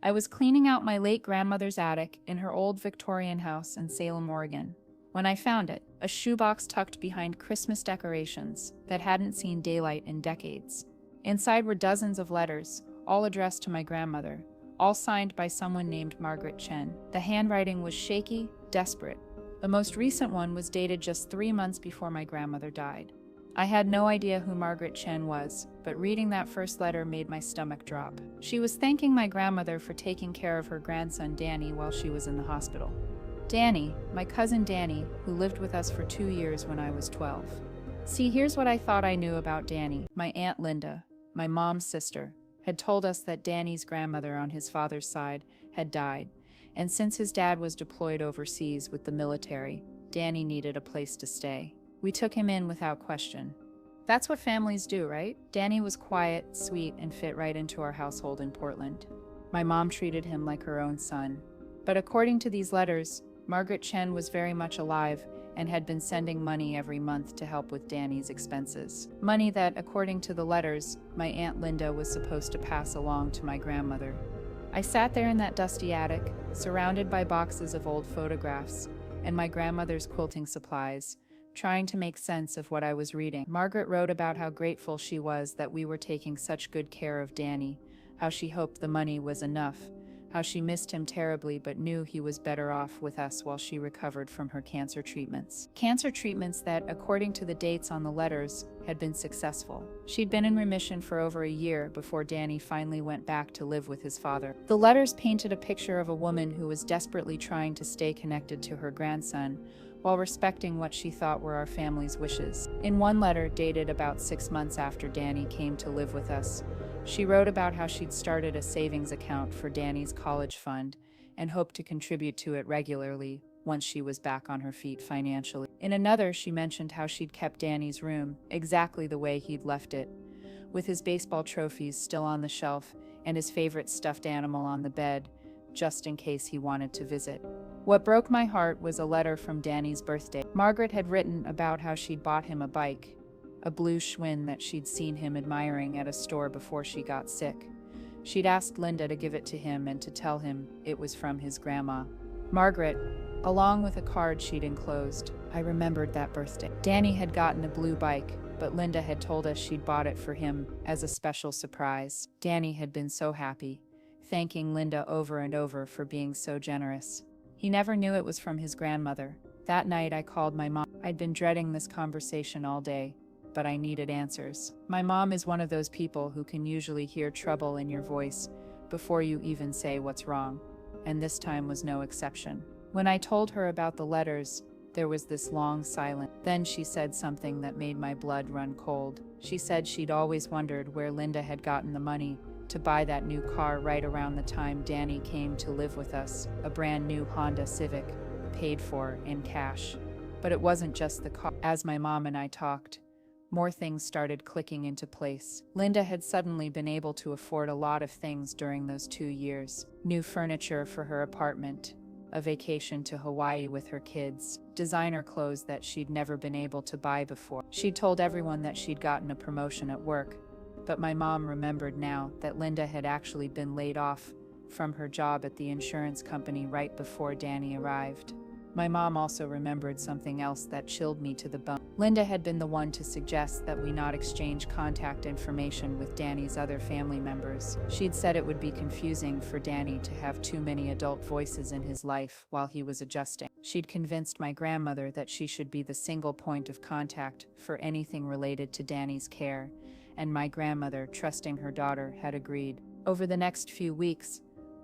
I was cleaning out my late grandmother's attic in her old Victorian house in Salem, Oregon, when I found it, a shoebox tucked behind Christmas decorations that hadn't seen daylight in decades. Inside were dozens of letters, all addressed to my grandmother, all signed by someone named Margaret Chen. The handwriting was shaky, desperate. The most recent one was dated just 3 months before my grandmother died. I had no idea who Margaret Chen was, but reading that first letter made my stomach drop. She was thanking my grandmother for taking care of her grandson Danny while she was in the hospital. Danny, my cousin Danny, who lived with us for 2 years when I was 12. See, here's what I thought I knew about Danny. My Aunt Linda, my mom's sister, had told us that Danny's grandmother on his father's side had died, and since his dad was deployed overseas with the military, Danny needed a place to stay. We took him in without question. That's what families do, right? Danny was quiet, sweet, and fit right into our household in Portland. My mom treated him like her own son. But according to these letters, Margaret Chen was very much alive and had been sending money every month to help with Danny's expenses. Money that, according to the letters, my Aunt Linda was supposed to pass along to my grandmother. I sat there in that dusty attic, surrounded by boxes of old photographs and my grandmother's quilting supplies, trying to make sense of what I was reading. Margaret wrote about how grateful she was that we were taking such good care of Danny, how she hoped the money was enough, how she missed him terribly but knew he was better off with us while she recovered from her cancer treatments. Cancer treatments that, according to the dates on the letters, had been successful. She'd been in remission for over a year before Danny finally went back to live with his father. The letters painted a picture of a woman who was desperately trying to stay connected to her grandson, while respecting what she thought were our family's wishes. In one letter, dated about 6 months after Danny came to live with us, she wrote about how she'd started a savings account for Danny's college fund and hoped to contribute to it regularly once she was back on her feet financially. In another, she mentioned how she'd kept Danny's room exactly the way he'd left it, with his baseball trophies still on the shelf and his favorite stuffed animal on the bed, just in case he wanted to visit. What broke my heart was a letter from Danny's birthday. Margaret had written about how she'd bought him a bike, a blue Schwinn that she'd seen him admiring at a store before she got sick. She'd asked Linda to give it to him and to tell him it was from his grandma. Margaret, along with a card she'd enclosed. I remembered that birthday. Danny had gotten a blue bike, but Linda had told us she'd bought it for him as a special surprise. Danny had been so happy, thanking Linda over and over for being so generous. He never knew it was from his grandmother. That night I called my mom. I'd been dreading this conversation all day, but I needed answers. My mom is one of those people who can usually hear trouble in your voice before you even say what's wrong, and this time was no exception. When I told her about the letters, there was this long silence. Then she said something that made my blood run cold. She said she'd always wondered where Linda had gotten the money to buy that new car right around the time Danny came to live with us, a brand new Honda Civic, paid for in cash. But it wasn't just the car. As my mom and I talked, more things started clicking into place. Linda had suddenly been able to afford a lot of things during those 2 years. New furniture for her apartment, a vacation to Hawaii with her kids, designer clothes that she'd never been able to buy before. She'd told everyone that she'd gotten a promotion at work, but my mom remembered now that Linda had actually been laid off from her job at the insurance company right before Danny arrived. My mom also remembered something else that chilled me to the bone. Linda had been the one to suggest that we not exchange contact information with Danny's other family members. She'd said it would be confusing for Danny to have too many adult voices in his life while he was adjusting. She'd convinced my grandmother that she should be the single point of contact for anything related to Danny's care, and my grandmother, trusting her daughter, had agreed. Over the next few weeks,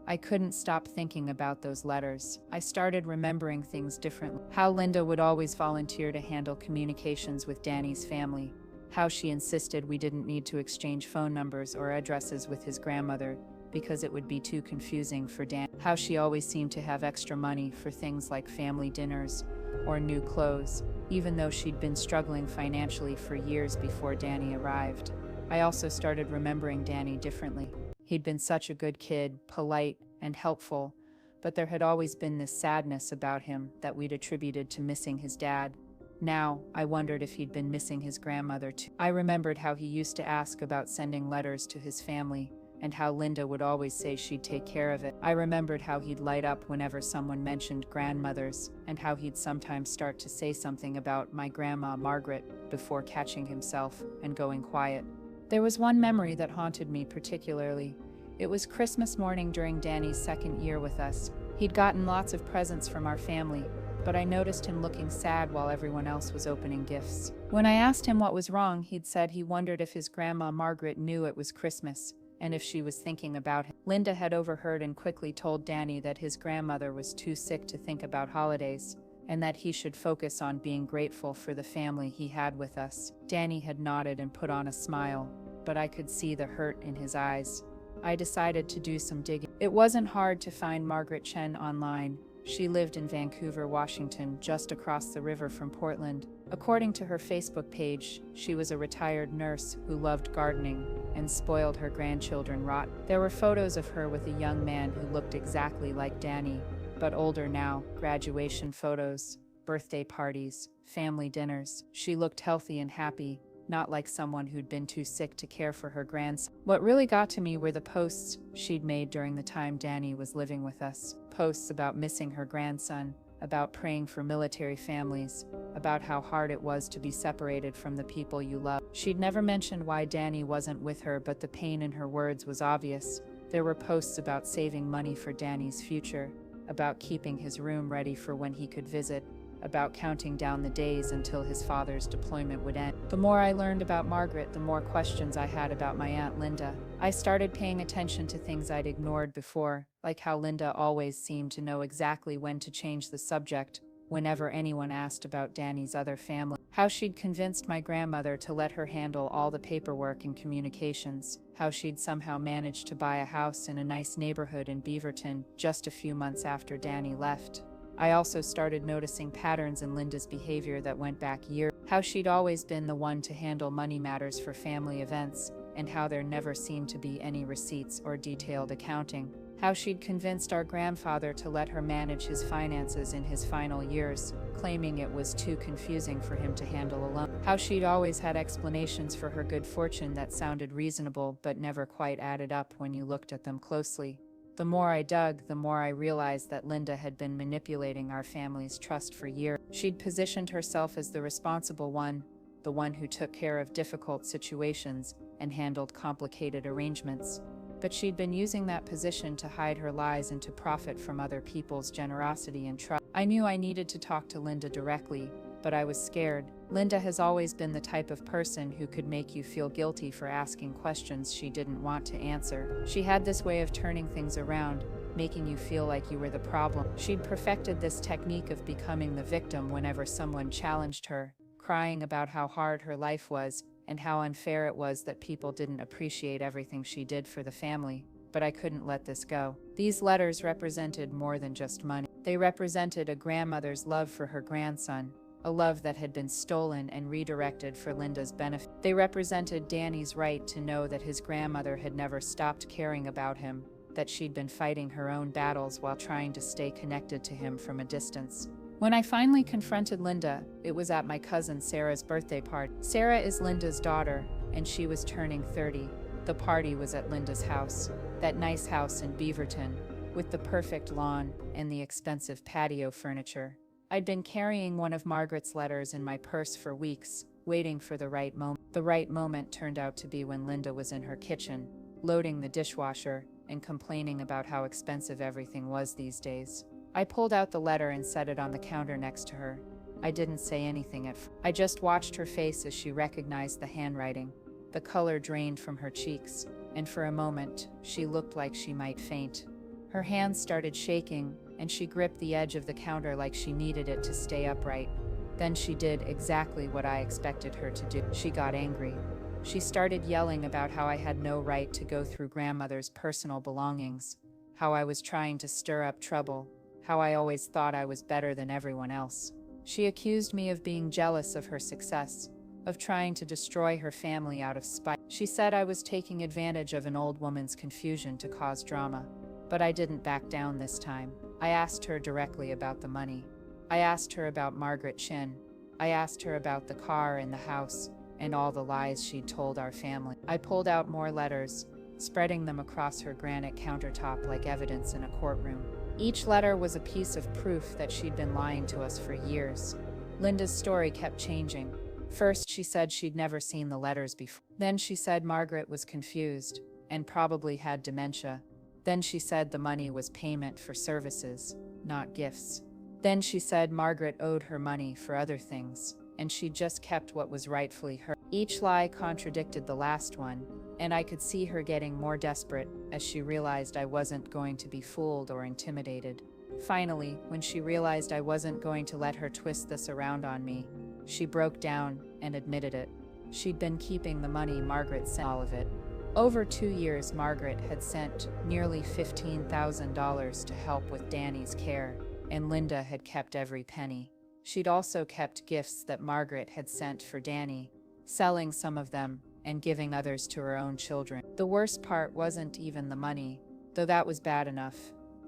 I couldn't stop thinking about those letters. I started remembering things differently. How Linda would always volunteer to handle communications with Danny's family. How she insisted we didn't need to exchange phone numbers or addresses with his grandmother because it would be too confusing for Dan. How she always seemed to have extra money for things like family dinners or new clothes, even though she'd been struggling financially for years before Danny arrived. I also started remembering Danny differently. He'd been such a good kid, polite and helpful, but there had always been this sadness about him that we'd attributed to missing his dad. Now, I wondered if he'd been missing his grandmother too. I remembered how he used to ask about sending letters to his family and how Linda would always say she'd take care of it. I remembered how he'd light up whenever someone mentioned grandmothers, and how he'd sometimes start to say something about my grandma Margaret before catching himself and going quiet. There was one memory that haunted me particularly. It was Christmas morning during Danny's second year with us. He'd gotten lots of presents from our family, but I noticed him looking sad while everyone else was opening gifts. When I asked him what was wrong, he'd said he wondered if his grandma Margaret knew it was Christmas, and if she was thinking about him. Linda had overheard and quickly told Danny that his grandmother was too sick to think about holidays, and that he should focus on being grateful for the family he had with us. Danny had nodded and put on a smile, but I could see the hurt in his eyes. I decided to do some digging. It wasn't hard to find Margaret Chen online. She lived in Vancouver, Washington, just across the river from Portland. According to her Facebook page, she was a retired nurse who loved gardening and spoiled her grandchildren rotten. There were photos of her with a young man who looked exactly like Danny, but older now, graduation photos, birthday parties, family dinners. She looked healthy and happy, not like someone who'd been too sick to care for her grandson. What really got to me were the posts she'd made during the time Danny was living with us. Posts about missing her grandson, about praying for military families, about how hard it was to be separated from the people you love. She'd never mentioned why Danny wasn't with her, but the pain in her words was obvious. There were posts about saving money for Danny's future, about keeping his room ready for when he could visit, about counting down the days until his father's deployment would end. The more I learned about Margaret, the more questions I had about my Aunt Linda. I started paying attention to things I'd ignored before, like how Linda always seemed to know exactly when to change the subject whenever anyone asked about Danny's other family. How she'd convinced my grandmother to let her handle all the paperwork and communications. How she'd somehow managed to buy a house in a nice neighborhood in Beaverton just a few months after Danny left. I also started noticing patterns in Linda's behavior that went back years. How she'd always been the one to handle money matters for family events, and how there never seemed to be any receipts or detailed accounting. How she'd convinced our grandfather to let her manage his finances in his final years, claiming it was too confusing for him to handle alone. How she'd always had explanations for her good fortune that sounded reasonable but never quite added up when you looked at them closely. The more I dug, the more I realized that Linda had been manipulating our family's trust for years. She'd positioned herself as the responsible one, the one who took care of difficult situations and handled complicated arrangements. But she'd been using that position to hide her lies and to profit from other people's generosity and trust. I knew I needed to talk to Linda directly, but I was scared. Linda has always been the type of person who could make you feel guilty for asking questions she didn't want to answer. She had this way of turning things around, making you feel like you were the problem. She'd perfected this technique of becoming the victim whenever someone challenged her, crying about how hard her life was and how unfair it was that people didn't appreciate everything she did for the family. But I couldn't let this go. These letters represented more than just money. They represented a grandmother's love for her grandson, a love that had been stolen and redirected for Linda's benefit. They represented Danny's right to know that his grandmother had never stopped caring about him, that she'd been fighting her own battles while trying to stay connected to him from a distance. When I finally confronted Linda, it was at my cousin Sarah's birthday party. Sarah is Linda's daughter, and she was turning 30. The party was at Linda's house, that nice house in Beaverton, with the perfect lawn and the expensive patio furniture. I'd been carrying one of Margaret's letters in my purse for weeks, waiting for the right moment. The right moment turned out to be when Linda was in her kitchen, loading the dishwasher and complaining about how expensive everything was these days. I pulled out the letter and set it on the counter next to her. I didn't say anything at first. I just watched her face as she recognized the handwriting. The color drained from her cheeks, and for a moment, she looked like she might faint. Her hands started shaking, and she gripped the edge of the counter like she needed it to stay upright. Then she did exactly what I expected her to do. She got angry. She started yelling about how I had no right to go through grandmother's personal belongings, how I was trying to stir up trouble, how I always thought I was better than everyone else. She accused me of being jealous of her success, of trying to destroy her family out of spite. She said I was taking advantage of an old woman's confusion to cause drama. But I didn't back down this time. I asked her directly about the money. I asked her about Margaret Chin. I asked her about the car and the house, and all the lies she'd told our family. I pulled out more letters, spreading them across her granite countertop like evidence in a courtroom. Each letter was a piece of proof that she'd been lying to us for years. Linda's story kept changing. First, she said she'd never seen the letters before. Then she said Margaret was confused and probably had dementia. Then she said the money was payment for services, not gifts. Then she said Margaret owed her money for other things, and she just kept what was rightfully hers. Each lie contradicted the last one, and I could see her getting more desperate as she realized I wasn't going to be fooled or intimidated. Finally, when she realized I wasn't going to let her twist this around on me, she broke down and admitted it. She'd been keeping the money Margaret sent, all of it. Over 2 years, Margaret had sent nearly $15,000 to help with Danny's care, and Linda had kept every penny. She'd also kept gifts that Margaret had sent for Danny, selling some of them and giving others to her own children. The worst part wasn't even the money, though that was bad enough.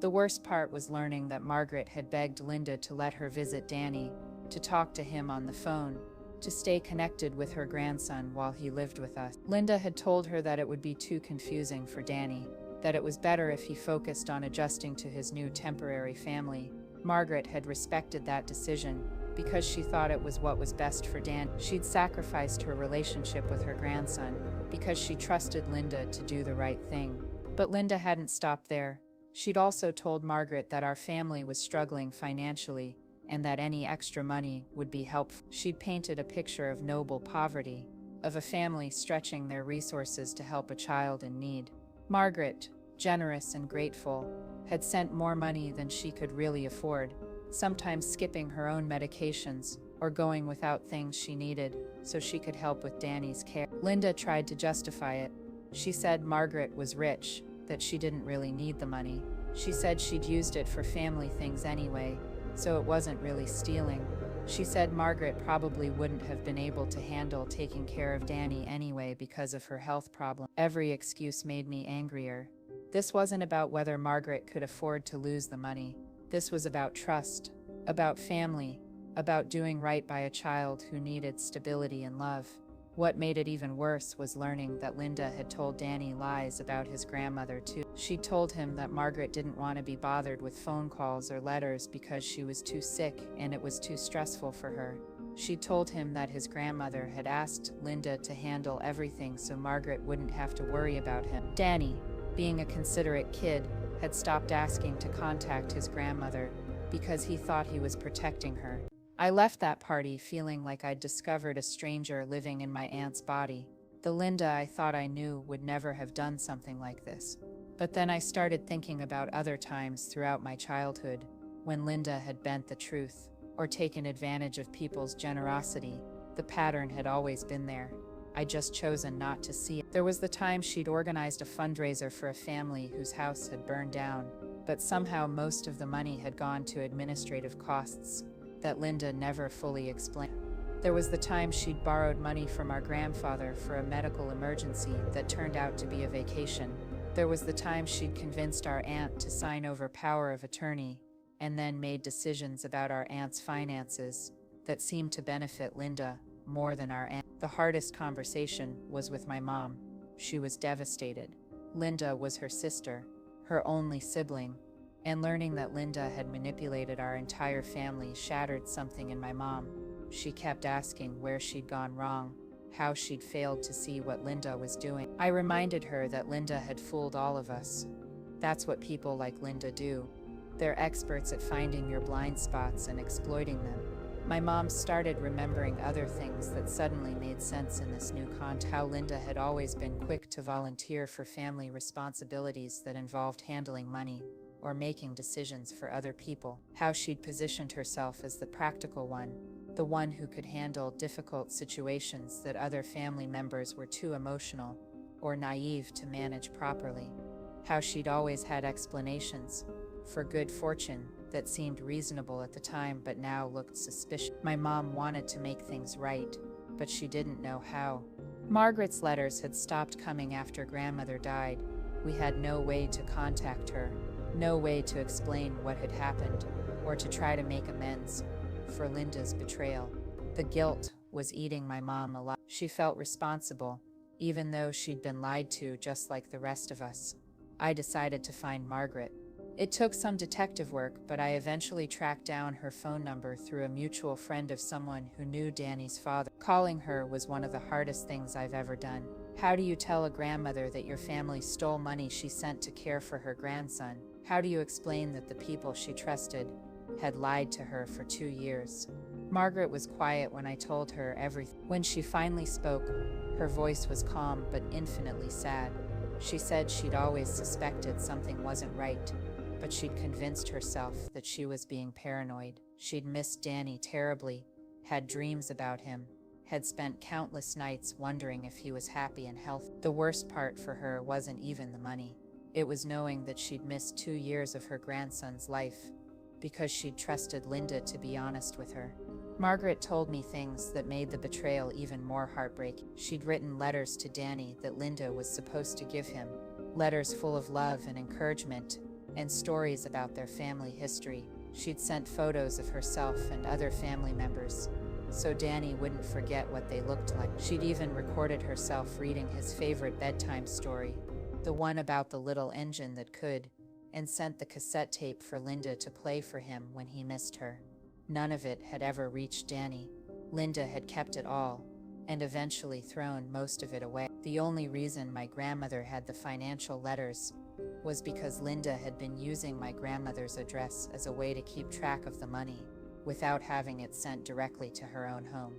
The worst part was learning that Margaret had begged Linda to let her visit Danny, to talk to him on the phone, to stay connected with her grandson while he lived with us. Linda had told her that it would be too confusing for Danny, that it was better if he focused on adjusting to his new temporary family. Margaret had respected that decision because she thought it was what was best for Dan. She'd sacrificed her relationship with her grandson because she trusted Linda to do the right thing. But Linda hadn't stopped there. She'd also told Margaret that our family was struggling financially and that any extra money would be helpful. She'd painted a picture of noble poverty, of a family stretching their resources to help a child in need. Margaret, generous and grateful, had sent more money than she could really afford, sometimes skipping her own medications or going without things she needed so she could help with Danny's care. Linda tried to justify it. She said Margaret was rich, that she didn't really need the money. She said she'd used it for family things anyway, so it wasn't really stealing. She said Margaret probably wouldn't have been able to handle taking care of Danny anyway because of her health problem. Every excuse made me angrier. This wasn't about whether Margaret could afford to lose the money. This was about trust, about family, about doing right by a child who needed stability and love. What made it even worse was learning that Linda had told Danny lies about his grandmother too. She told him that Margaret didn't want to be bothered with phone calls or letters because she was too sick and it was too stressful for her. She told him that his grandmother had asked Linda to handle everything so Margaret wouldn't have to worry about him. Danny, being a considerate kid, had stopped asking to contact his grandmother because he thought he was protecting her. I left that party feeling like I'd discovered a stranger living in my aunt's body. The Linda I thought I knew would never have done something like this. But then I started thinking about other times throughout my childhood when Linda had bent the truth or taken advantage of people's generosity. The pattern had always been there. I'd just chosen not to see it. There was the time she'd organized a fundraiser for a family whose house had burned down, but somehow most of the money had gone to administrative costs that Linda never fully explained. There was the time she'd borrowed money from our grandfather for a medical emergency that turned out to be a vacation. There was the time she'd convinced our aunt to sign over power of attorney and then made decisions about our aunt's finances that seemed to benefit Linda more than our aunt. The hardest conversation was with my mom. She was devastated. Linda was her sister, her only sibling, and learning that Linda had manipulated our entire family shattered something in my mom. She kept asking where she'd gone wrong, how she'd failed to see what Linda was doing. I reminded her that Linda had fooled all of us. That's what people like Linda do. They're experts at finding your blind spots and exploiting them. My mom started remembering other things that suddenly made sense in this new context. How Linda had always been quick to volunteer for family responsibilities that involved handling money or making decisions for other people. How she'd positioned herself as the practical one, the one who could handle difficult situations that other family members were too emotional or naive to manage properly. How she'd always had explanations for good fortune that seemed reasonable at the time but now looked suspicious. My mom wanted to make things right, but she didn't know how. Margaret's letters had stopped coming after grandmother died. We had no way to contact her, no way to explain what had happened, or to try to make amends for Linda's betrayal. The guilt was eating my mom alive. She felt responsible, even though she'd been lied to just like the rest of us. I decided to find Margaret. It took some detective work, but I eventually tracked down her phone number through a mutual friend of someone who knew Danny's father. Calling her was one of the hardest things I've ever done. How do you tell a grandmother that your family stole money she sent to care for her grandson? How do you explain that the people she trusted had lied to her for 2 years? Margaret was quiet when I told her everything. When she finally spoke, her voice was calm but infinitely sad. She said she'd always suspected something wasn't right, but she'd convinced herself that she was being paranoid. She'd missed Danny terribly, had dreams about him, had spent countless nights wondering if he was happy and healthy. The worst part for her wasn't even the money. It was knowing that she'd missed 2 years of her grandson's life because she'd trusted Linda to be honest with her. Margaret told me things that made the betrayal even more heartbreaking. She'd written letters to Danny that Linda was supposed to give him, letters full of love and encouragement, and stories about their family history. She'd sent photos of herself and other family members, so Danny wouldn't forget what they looked like. She'd even recorded herself reading his favorite bedtime story, the one about the little engine that could, and sent the cassette tape for Linda to play for him when he missed her. None of it had ever reached Danny. Linda had kept it all, and eventually thrown most of it away. The only reason my grandmother had the financial letters was because Linda had been using my grandmother's address as a way to keep track of the money, without having it sent directly to her own home.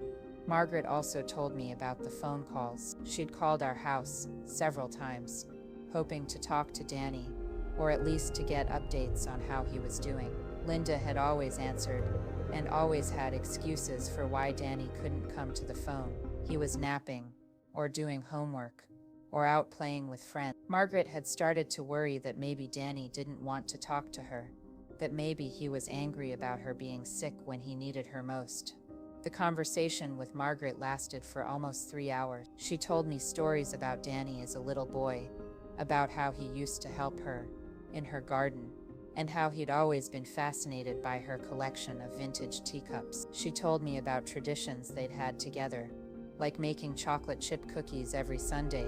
Margaret also told me about the phone calls. She'd called our house several times, hoping to talk to Danny, or at least to get updates on how he was doing. Linda had always answered, and always had excuses for why Danny couldn't come to the phone. He was napping, or doing homework, or out playing with friends. Margaret had started to worry that maybe Danny didn't want to talk to her, that maybe he was angry about her being sick when he needed her most. The conversation with Margaret lasted for almost 3 hours. She told me stories about Danny as a little boy, about how he used to help her in her garden, and how he'd always been fascinated by her collection of vintage teacups. She told me about traditions they'd had together, like making chocolate chip cookies every Sunday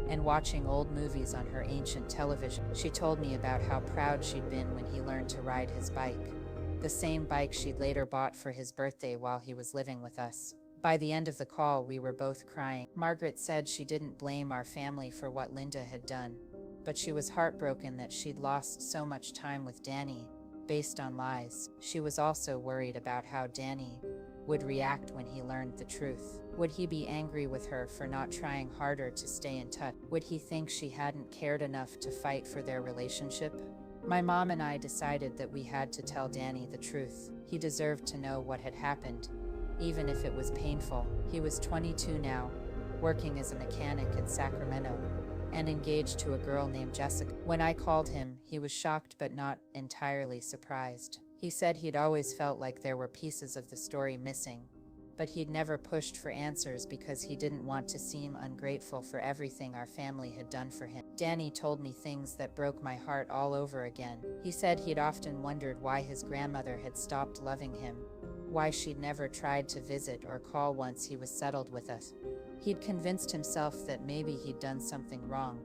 and watching old movies on her ancient television. She told me about how proud she'd been when he learned to ride his bike, the same bike she'd later bought for his birthday while he was living with us. By the end of the call, we were both crying. Margaret said she didn't blame our family for what Linda had done, but she was heartbroken that she'd lost so much time with Danny based on lies. She was also worried about how Danny would react when he learned the truth. Would he be angry with her for not trying harder to stay in touch? Would he think she hadn't cared enough to fight for their relationship? My mom and I decided that we had to tell Danny the truth. He deserved to know what had happened, even if it was painful. He was 22 now, working as a mechanic in Sacramento, and engaged to a girl named Jessica. When I called him, he was shocked but not entirely surprised. He said he'd always felt like there were pieces of the story missing, but he'd never pushed for answers because he didn't want to seem ungrateful for everything our family had done for him. Danny told me things that broke my heart all over again. He said he'd often wondered why his grandmother had stopped loving him, why she'd never tried to visit or call once he was settled with us. He'd convinced himself that maybe he'd done something wrong,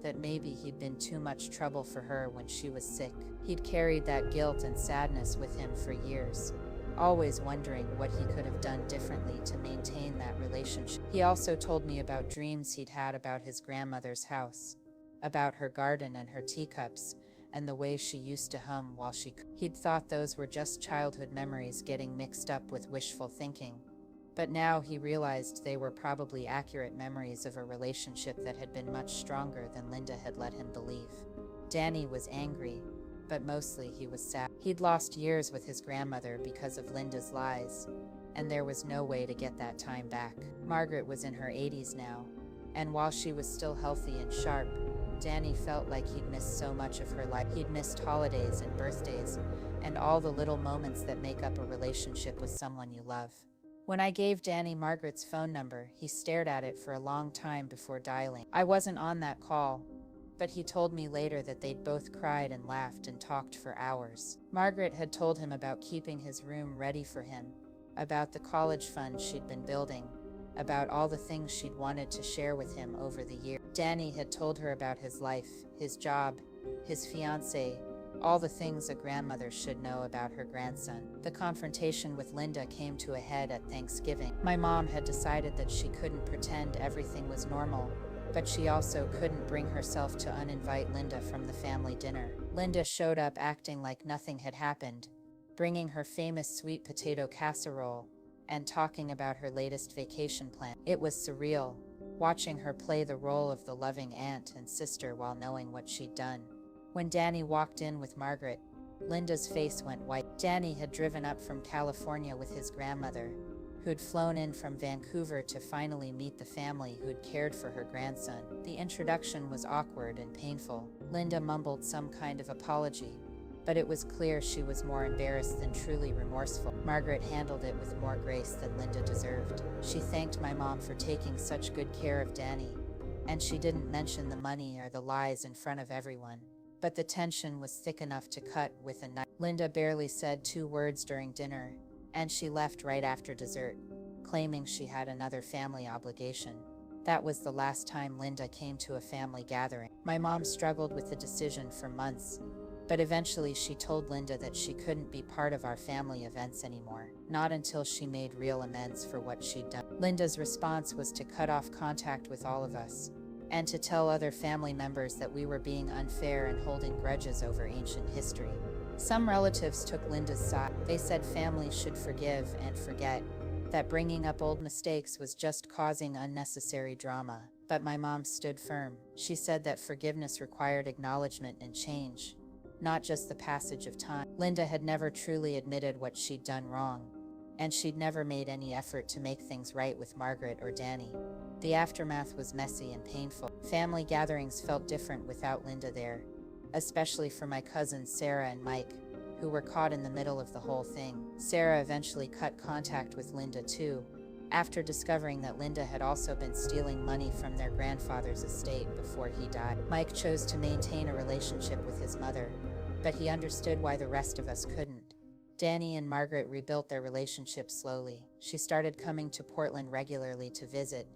that maybe he'd been too much trouble for her when she was sick. He'd carried that guilt and sadness with him for years, always wondering what he could have done differently to maintain that relationship. He also told me about dreams he'd had about his grandmother's house, about her garden and her teacups, and the way she used to hum while she cooked. He'd thought those were just childhood memories getting mixed up with wishful thinking, but now he realized they were probably accurate memories of a relationship that had been much stronger than Linda had let him believe. Danny was angry, but mostly he was sad. He'd lost years with his grandmother because of Linda's lies, and there was no way to get that time back. Margaret was in her 80s now, and while she was still healthy and sharp, Danny felt like he'd missed so much of her life. He'd missed holidays and birthdays, and all the little moments that make up a relationship with someone you love. When I gave Danny Margaret's phone number, he stared at it for a long time before dialing. I wasn't on that call, but he told me later that they'd both cried and laughed and talked for hours. Margaret had told him about keeping his room ready for him, about the college fund she'd been building, about all the things she'd wanted to share with him over the years. Danny had told her about his life, his job, his fiancé, all the things a grandmother should know about her grandson. The confrontation with Linda came to a head at Thanksgiving. My mom had decided that she couldn't pretend everything was normal, but she also couldn't bring herself to uninvite Linda from the family dinner. Linda showed up acting like nothing had happened, bringing her famous sweet potato casserole and talking about her latest vacation plan. It was surreal, watching her play the role of the loving aunt and sister while knowing what she'd done. When Danny walked in with Margaret, Linda's face went white. Danny had driven up from California with his grandmother, who'd flown in from Vancouver to finally meet the family who'd cared for her grandson. The introduction was awkward and painful. Linda mumbled some kind of apology, but it was clear she was more embarrassed than truly remorseful. Margaret handled it with more grace than Linda deserved. She thanked my mom for taking such good care of Danny, and she didn't mention the money or the lies in front of everyone. But the tension was thick enough to cut with a knife. Linda barely said 2 words during dinner, and she left right after dessert, claiming she had another family obligation. That was the last time Linda came to a family gathering. My mom struggled with the decision for months, but eventually she told Linda that she couldn't be part of our family events anymore, not until she made real amends for what she'd done. Linda's response was to cut off contact with all of us, and to tell other family members that we were being unfair and holding grudges over ancient history. Some relatives took Linda's side. They said families should forgive and forget, that bringing up old mistakes was just causing unnecessary drama. But my mom stood firm. She said that forgiveness required acknowledgement and change, not just the passage of time. Linda had never truly admitted what she'd done wrong, and she'd never made any effort to make things right with Margaret or Danny. The aftermath was messy and painful. Family gatherings felt different without Linda there, especially for my cousins Sarah and Mike, who were caught in the middle of the whole thing. Sarah eventually cut contact with Linda too, after discovering that Linda had also been stealing money from their grandfather's estate before he died. Mike chose to maintain a relationship with his mother, but he understood why the rest of us couldn't. Danny and Margaret rebuilt their relationship slowly. She started coming to Portland regularly to visit,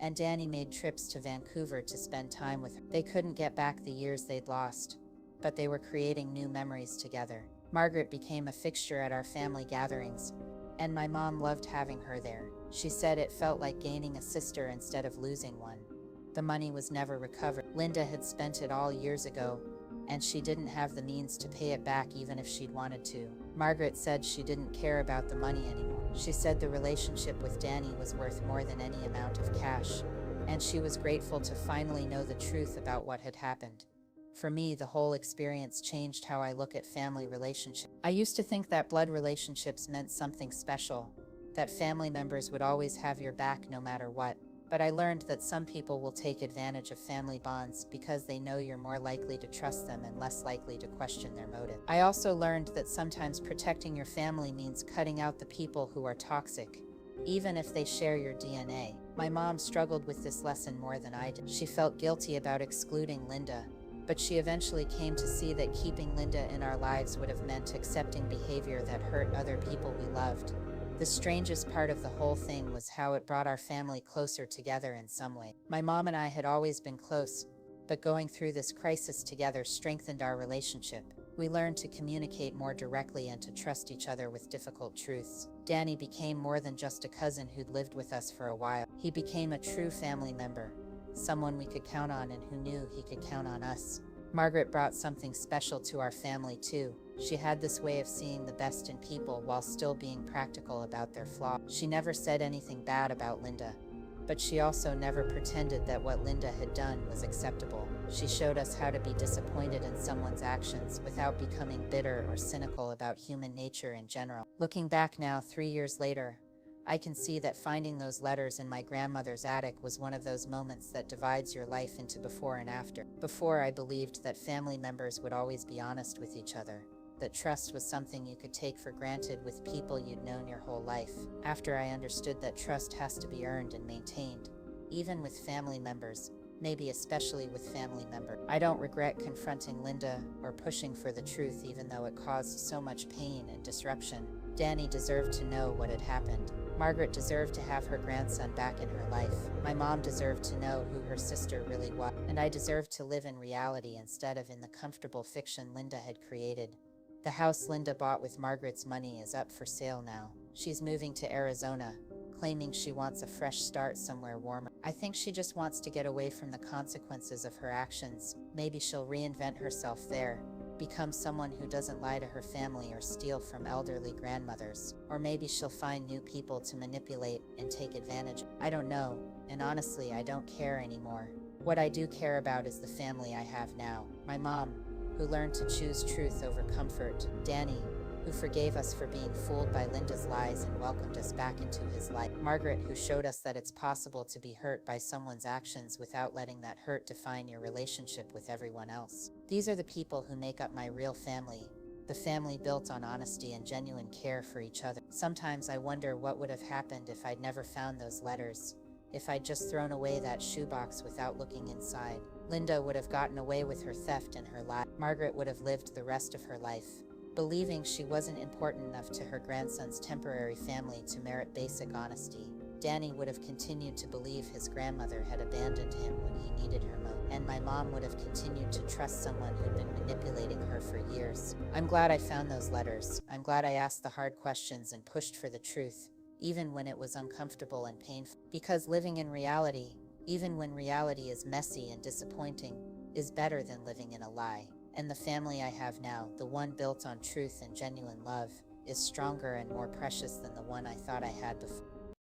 and Danny made trips to Vancouver to spend time with her. They couldn't get back the years they'd lost, but they were creating new memories together. Margaret became a fixture at our family gatherings, and my mom loved having her there. She said it felt like gaining a sister instead of losing one. The money was never recovered. Linda had spent it all years ago, and she didn't have the means to pay it back even if she'd wanted to. Margaret said she didn't care about the money anymore. She said the relationship with Danny was worth more than any amount of cash, and she was grateful to finally know the truth about what had happened. For me, the whole experience changed how I look at family relationships. I used to think that blood relationships meant something special, that family members would always have your back no matter what. But I learned that some people will take advantage of family bonds because they know you're more likely to trust them and less likely to question their motive. I also learned that sometimes protecting your family means cutting out the people who are toxic, even if they share your DNA. My mom struggled with this lesson more than I did. She felt guilty about excluding Linda, but she eventually came to see that keeping Linda in our lives would have meant accepting behavior that hurt other people we loved. The strangest part of the whole thing was how it brought our family closer together in some way. My mom and I had always been close, but going through this crisis together strengthened our relationship. We learned to communicate more directly and to trust each other with difficult truths. Danny became more than just a cousin who'd lived with us for a while. He became a true family member, someone we could count on and who knew he could count on us. Margaret brought something special to our family too. She had this way of seeing the best in people while still being practical about their flaws. She never said anything bad about Linda, but she also never pretended that what Linda had done was acceptable. She showed us how to be disappointed in someone's actions without becoming bitter or cynical about human nature in general. Looking back now, 3 years later, I can see that finding those letters in my grandmother's attic was one of those moments that divides your life into before and after. Before, I believed that family members would always be honest with each other, that trust was something you could take for granted with people you'd known your whole life. After I understood that trust has to be earned and maintained, even with family members, maybe especially with family members. I don't regret confronting Linda or pushing for the truth even though it caused so much pain and disruption. Danny deserved to know what had happened, Margaret deserved to have her grandson back in her life. My mom deserved to know who her sister really was. And I deserved to live in reality instead of in the comfortable fiction Linda had created. The house Linda bought with Margaret's money is up for sale now. She's moving to Arizona, claiming she wants a fresh start somewhere warmer. I think she just wants to get away from the consequences of her actions. Maybe she'll reinvent herself there, become someone who doesn't lie to her family or steal from elderly grandmothers. Or maybe she'll find new people to manipulate and take advantage. I don't know, and honestly, I don't care anymore. What I do care about is the family I have now. My mom, who learned to choose truth over comfort. Danny, who forgave us for being fooled by Linda's lies and welcomed us back into his life. Margaret, who showed us that it's possible to be hurt by someone's actions without letting that hurt define your relationship with everyone else. These are the people who make up my real family, the family built on honesty and genuine care for each other. Sometimes I wonder what would have happened if I'd never found those letters, if I'd just thrown away that shoebox without looking inside. Linda would have gotten away with her theft and her lie. Margaret would have lived the rest of her life, believing she wasn't important enough to her grandson's temporary family to merit basic honesty. Danny would have continued to believe his grandmother had abandoned him when he needed her most. And my mom would have continued to trust someone who'd been manipulating her for years. I'm glad I found those letters. I'm glad I asked the hard questions and pushed for the truth, even when it was uncomfortable and painful. Because living in reality, even when reality is messy and disappointing, is better than living in a lie. And the family I have now, the one built on truth and genuine love, is stronger and more precious than the one I thought I had before.